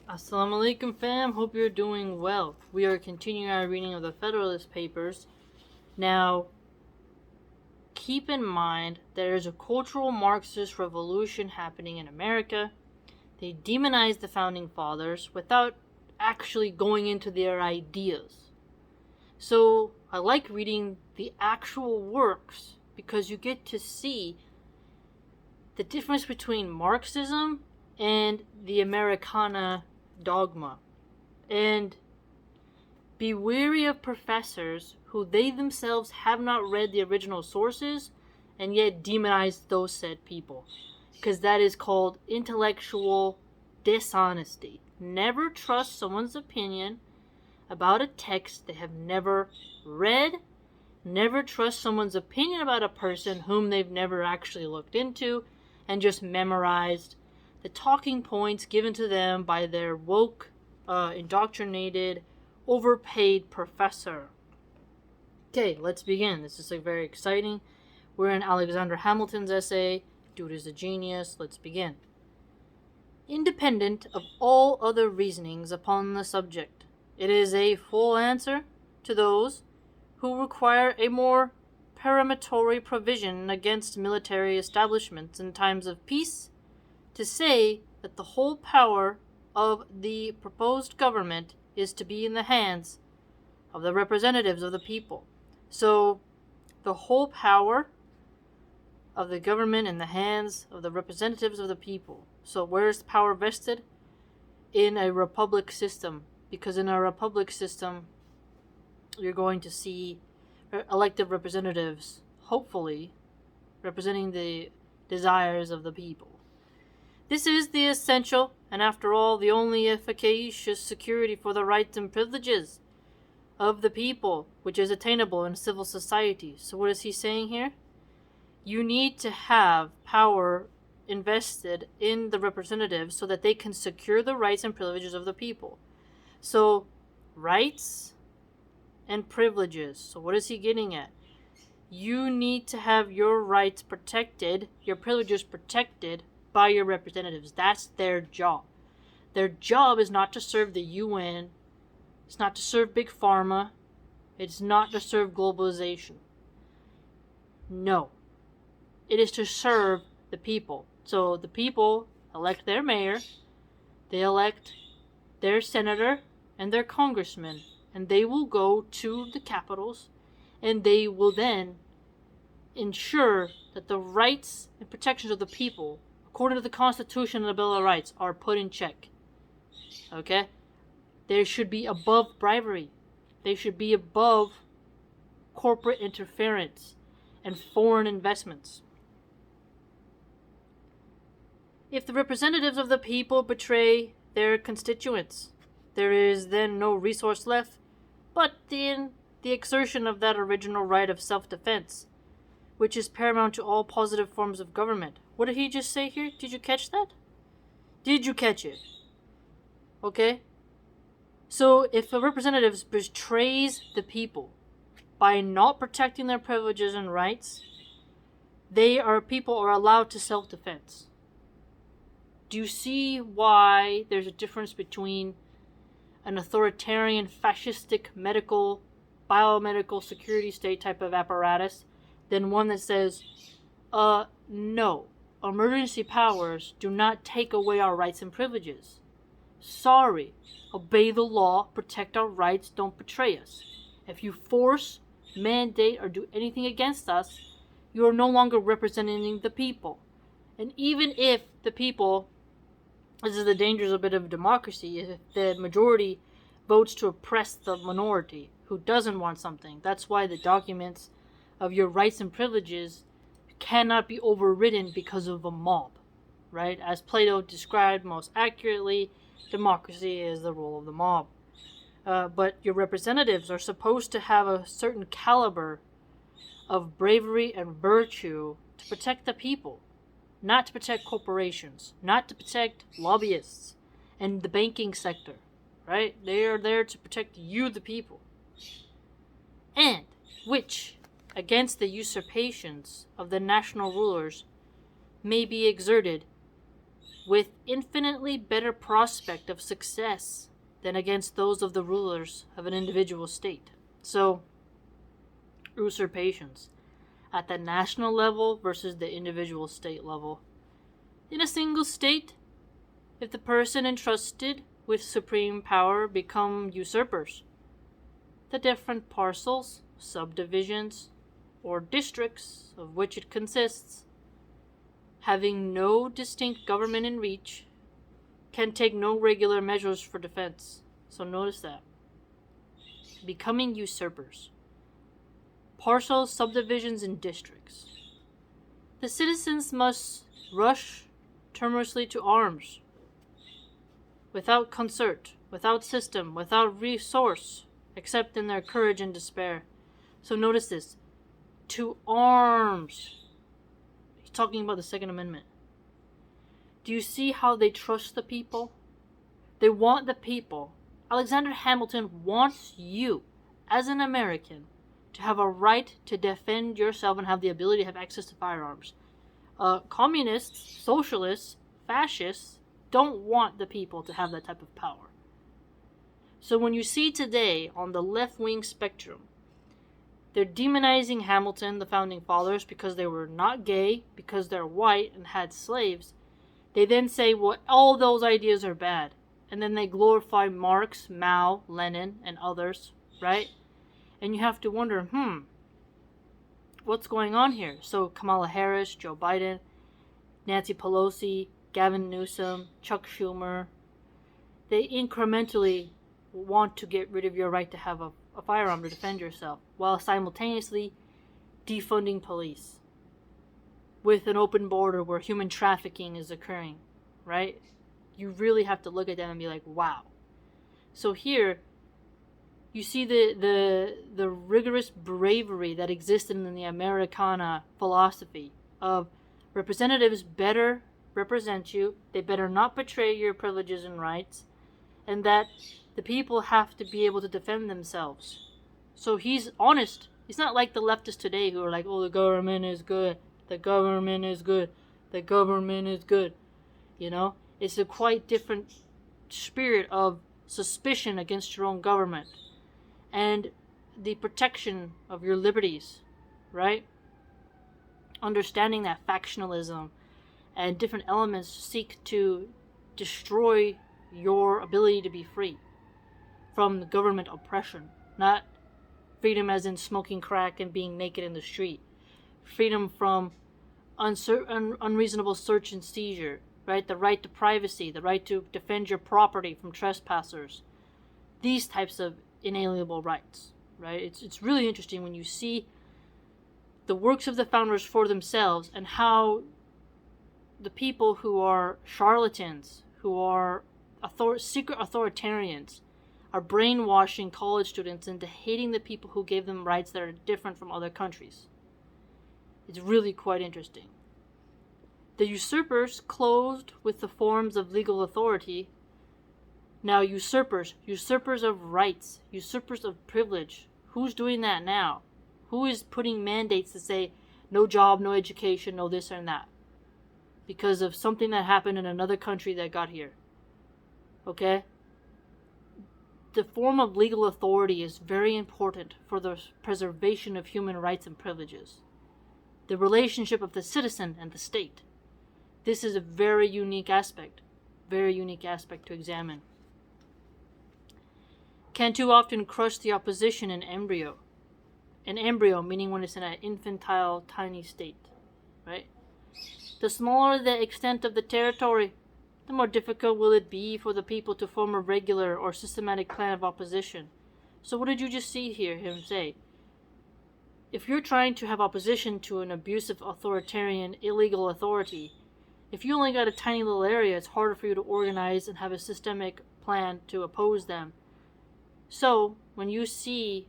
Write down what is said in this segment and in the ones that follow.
Assalamu alaikum fam, hope you're doing well. We are continuing our reading of the Federalist Papers. Now, keep in mind there is a cultural Marxist revolution happening in America. They demonize the founding fathers without actually going into their ideas. So, I like reading the actual works because you get to see the difference between Marxism and the Americana dogma. And be wary of professors who they themselves have not read the original sources and yet demonize those said people. Because that is called intellectual dishonesty. Never trust someone's opinion about a text they have never read. Never trust someone's opinion about a person whom they've never actually looked into and just memorized the talking points given to them by their woke, indoctrinated, overpaid professor. Okay, let's begin. This is very exciting. We're in Alexander Hamilton's essay, Dude is a Genius. Let's begin. Independent of all other reasonings upon the subject, it is a full answer to those who require a more peremptory provision against military establishments in times of peace to say that the whole power of the proposed government is to be in the hands of the representatives of the people. So, the whole power of the government in the hands of the representatives of the people. So, where is the power vested? In a republic system. Because in a republic system, you're going to see elected representatives, hopefully, representing the desires of the people. This is the essential, and after all, the only efficacious security for the rights and privileges of the people, which is attainable in civil society. So what is he saying here? You need to have power invested in the representatives so that they can secure the rights and privileges of the people. So, rights and privileges. So what is he getting at? You need to have your rights protected, your privileges protected by your representatives. That's their job. Their job is not to serve the UN. It's not to serve Big Pharma. It's not to serve globalization. No. It is to serve the people. So the people elect their mayor, they elect their senator and their congressman, and they will go to the capitals and they will then ensure that the rights and protections of the people, according to the Constitution and the Bill of Rights, are put in check. Okay? They should be above bribery. They should be above corporate interference and foreign investments. If the representatives of the people betray their constituents, there is then no resource left but in the exertion of that original right of self-defense, which is paramount to all positive forms of government. What did he just say here? Did you catch that? Did you catch it? Okay? So, if a representative betrays the people by not protecting their privileges and rights, people are allowed to self-defense. Do you see why there's a difference between an authoritarian, fascistic, medical, biomedical security state type of apparatus than one that says, no, emergency powers do not take away our rights and privileges. Sorry, obey the law, protect our rights, don't betray us. If you force, mandate, or do anything against us, you are no longer representing the people. And even if the people, this is the dangers a bit of democracy, if the majority votes to oppress the minority who doesn't want something. That's why the documents of your rights and privileges cannot be overridden because of a mob, right? As Plato described most accurately, democracy is the rule of the mob. But your representatives are supposed to have a certain caliber of bravery and virtue to protect the people, not to protect corporations, not to protect lobbyists and the banking sector, right? They are there to protect you, the people. And which, against the usurpations of the national rulers, may be exerted with infinitely better prospect of success than against those of the rulers of an individual state. So, usurpations at the national level versus the individual state level. In a single state, if the person entrusted with supreme power become usurpers, the different parcels, subdivisions, or districts of which it consists, having no distinct government in reach, can take no regular measures for defense. So notice that. Becoming usurpers. Parcels, subdivisions, and districts. The citizens must rush timorously to arms, without concert, without system, without resource, except in their courage and despair. So notice this. To arms. He's talking about the Second Amendment. Do you see how they trust the people? They want the people. Alexander Hamilton wants you, as an American, to have a right to defend yourself and have the ability to have access to firearms. Communists, socialists, fascists don't want the people to have that type of power. So when you see today on the left-wing spectrum, they're demonizing Hamilton, the founding fathers, because they were not gay, because they're white and had slaves. They then say, well, all those ideas are bad. And then they glorify Marx, Mao, Lenin, and others, right? And you have to wonder, what's going on here? So Kamala Harris, Joe Biden, Nancy Pelosi, Gavin Newsom, Chuck Schumer, they incrementally want to get rid of your right to have a firearm to defend yourself, while simultaneously defunding police with an open border where human trafficking is occurring, right? You really have to look at them and be like, wow. So here, you see the rigorous bravery that existed in the Americana philosophy of representatives better represent you, they better not betray your privileges and rights, and that the people have to be able to defend themselves. So he's honest. He's not like the leftists today who are like, oh, the government is good, the government is good, the government is good. You know, it's a quite different spirit of suspicion against your own government and the protection of your liberties, right? Understanding that factionalism and different elements seek to destroy your ability to be free from the government oppression. Not freedom as in smoking crack and being naked in the street. Freedom from unreasonable search and seizure, right? The right to privacy, the right to defend your property from trespassers. These types of inalienable rights, right? It's really interesting when you see the works of the founders for themselves and how the people who are charlatans, who are secret authoritarians, are brainwashing college students into hating the people who gave them rights that are different from other countries. It's really quite interesting. The usurpers clothed with the forms of legal authority. Now usurpers of rights, usurpers of privilege. Who's doing that now? Who is putting mandates to say no job, no education, no this and that? Because of something that happened in another country that got here. Okay? The form of legal authority is very important for the preservation of human rights and privileges. The relationship of the citizen and the state. This is a very unique aspect to examine. Can too often crush the opposition in embryo. An embryo meaning when it's in an infantile, tiny state, right? The smaller the extent of the territory, the more difficult will it be for the people to form a regular or systematic plan of opposition. So what did you just see here him say? If you're trying to have opposition to an abusive, authoritarian, illegal authority, if you only got a tiny little area, it's harder for you to organize and have a systemic plan to oppose them. So, when you see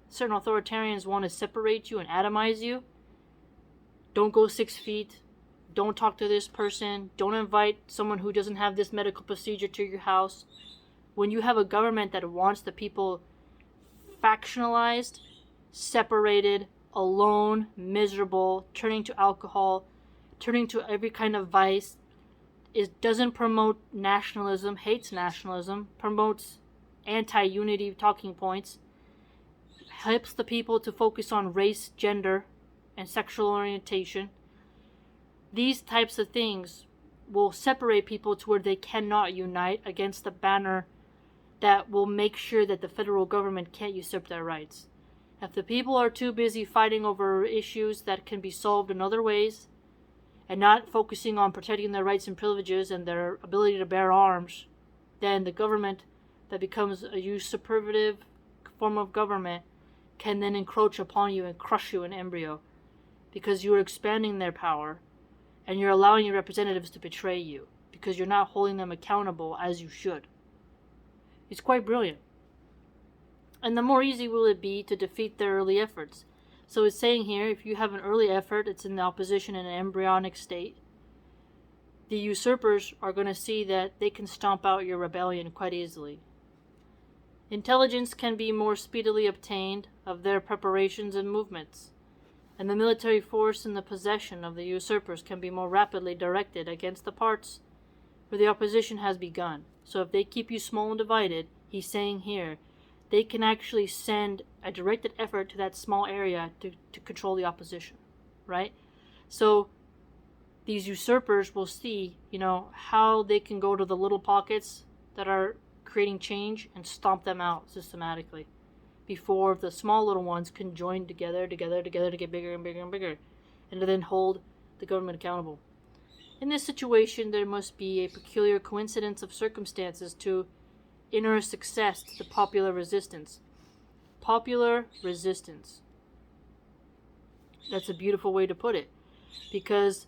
certain authoritarians want to separate you and atomize you, don't go 6 feet, don't talk to this person, don't invite someone who doesn't have this medical procedure to your house. When you have a government that wants the people factionalized, separated, alone, miserable, turning to alcohol, turning to every kind of vice, it doesn't promote nationalism, hates nationalism, promotes anti-unity talking points, helps the people to focus on race, gender, and sexual orientation. These types of things will separate people to where they cannot unite against the banner that will make sure that the federal government can't usurp their rights. If the people are too busy fighting over issues that can be solved in other ways, and not focusing on protecting their rights and privileges and their ability to bear arms, then the government that becomes a usurpative form of government can then encroach upon you and crush you in embryo, because you are expanding their power and you're allowing your representatives to betray you because you're not holding them accountable as you should. It's quite brilliant. And the more easy will it be to defeat their early efforts. So it's saying here, if you have an early effort, it's in the opposition in an embryonic state, the usurpers are going to see that they can stomp out your rebellion quite easily. Intelligence can be more speedily obtained of their preparations and movements, and the military force in the possession of the usurpers can be more rapidly directed against the parts where the opposition has begun. So if they keep you small and divided, he's saying here, they can actually send a directed effort to that small area to control the opposition, right? So these usurpers will see, how they can go to the little pockets that are creating change and stomp them out systematically before the small little ones can join together to get bigger and bigger and bigger, and to then hold the government accountable. In this situation, there must be a peculiar coincidence of circumstances to inner success to the popular resistance. Popular resistance. That's a beautiful way to put it. Because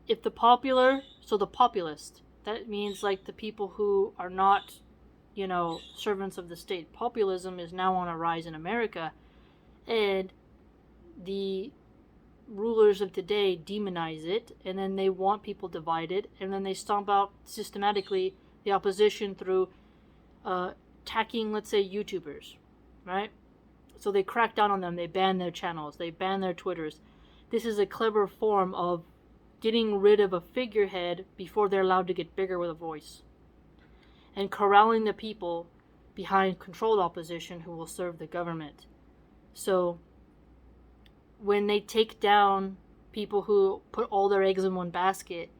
if the populist, that means like the people who are not, servants of the state. Populism is now on a rise in America, and the rulers of today demonize it, and then they want people divided, and then they stomp out systematically the opposition through attacking, let's say, YouTubers, right? So they crack down on them, they ban their channels, they ban their Twitters. This is a clever form of getting rid of a figurehead before they're allowed to get bigger with a voice, and corralling the people behind controlled opposition who will serve the government. So when they take down people who put all their eggs in one basket,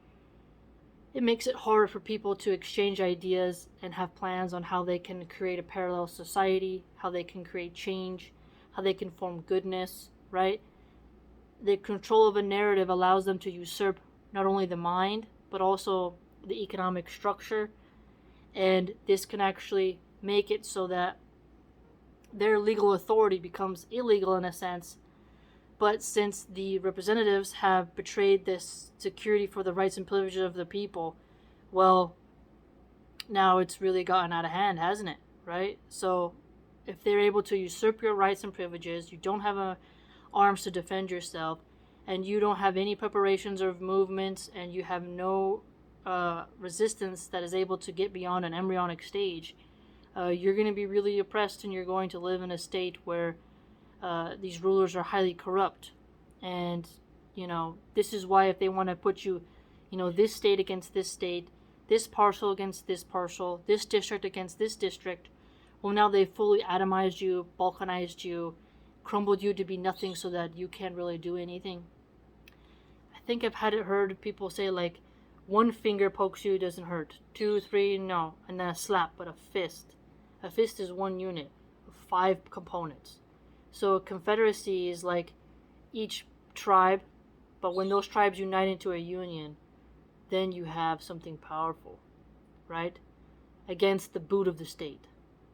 it makes it harder for people to exchange ideas and have plans on how they can create a parallel society, how they can create change, how they can form goodness, right? The control of a narrative allows them to usurp not only the mind, but also the economic structure. And this can actually make it so that their legal authority becomes illegal in a sense. But since the representatives have betrayed this security for the rights and privileges of the people, well, now it's really gotten out of hand, hasn't it? Right? So if they're able to usurp your rights and privileges, you don't have arms to defend yourself, and you don't have any preparations or movements, and you have no resistance that is able to get beyond an embryonic stage, you're going to be really oppressed, and you're going to live in a state where these rulers are highly corrupt. And this is why if they want to put you this state against this state, this parcel against this parcel, this district against this district, well, now they've fully atomized you, balkanized you, crumbled you to be nothing so that you can't really do anything. I think I've heard people say, like, one finger pokes you, doesn't hurt. 2, 3, no. And then a slap, but a fist. A fist is one unit of 5 components. So a confederacy is like each tribe, but when those tribes unite into a union, then you have something powerful, right? Against the boot of the state.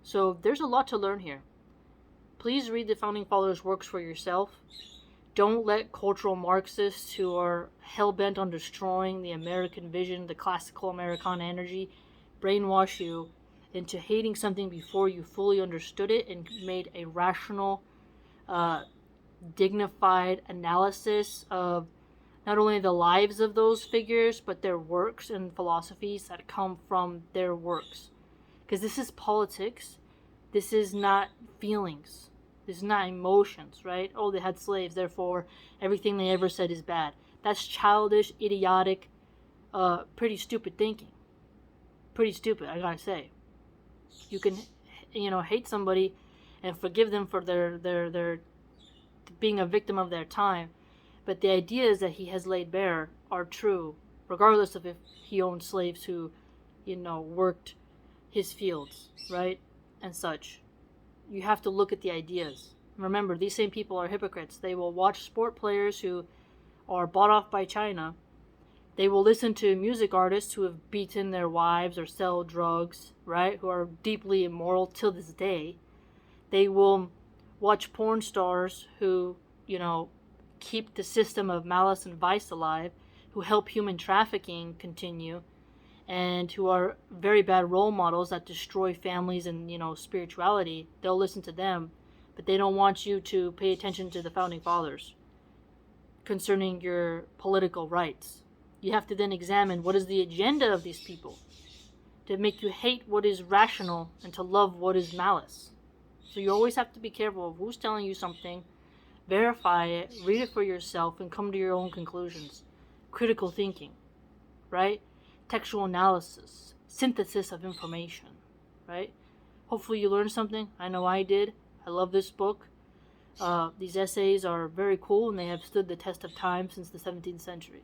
So there's a lot to learn here. Please read the Founding Fathers' works for yourself. Don't let cultural Marxists who are hell-bent on destroying the American vision, the classical Americana energy, brainwash you into hating something before you fully understood it and made a rational, dignified analysis of not only the lives of those figures, but their works and philosophies that come from their works. Because this is politics. This is not feelings. This is not emotions, right? Oh, they had slaves, therefore everything they ever said is bad. That's childish, idiotic pretty stupid thinking. Pretty stupid, I gotta say. You can, hate somebody and forgive them for their being a victim of their time, but the ideas that he has laid bare are true, regardless of if he owned slaves who, worked his fields, right, and such. You have to look at the ideas. Remember, these same people are hypocrites. They will watch sport players who are bought off by China. They will listen to music artists who have beaten their wives or sell drugs, right, who are deeply immoral till this day. They will watch porn stars who, keep the system of malice and vice alive, who help human trafficking continue, and who are very bad role models that destroy families and, spirituality. They'll listen to them, but they don't want you to pay attention to the founding fathers concerning your political rights. You have to then examine what is the agenda of these people to make you hate what is rational and to love what is malice. So you always have to be careful of who's telling you something, verify it, read it for yourself, and come to your own conclusions. Critical thinking, right? Textual analysis, synthesis of information, right? Hopefully you learned something. I know I did. I love this book. These essays are very cool and they have stood the test of time since the 17th century.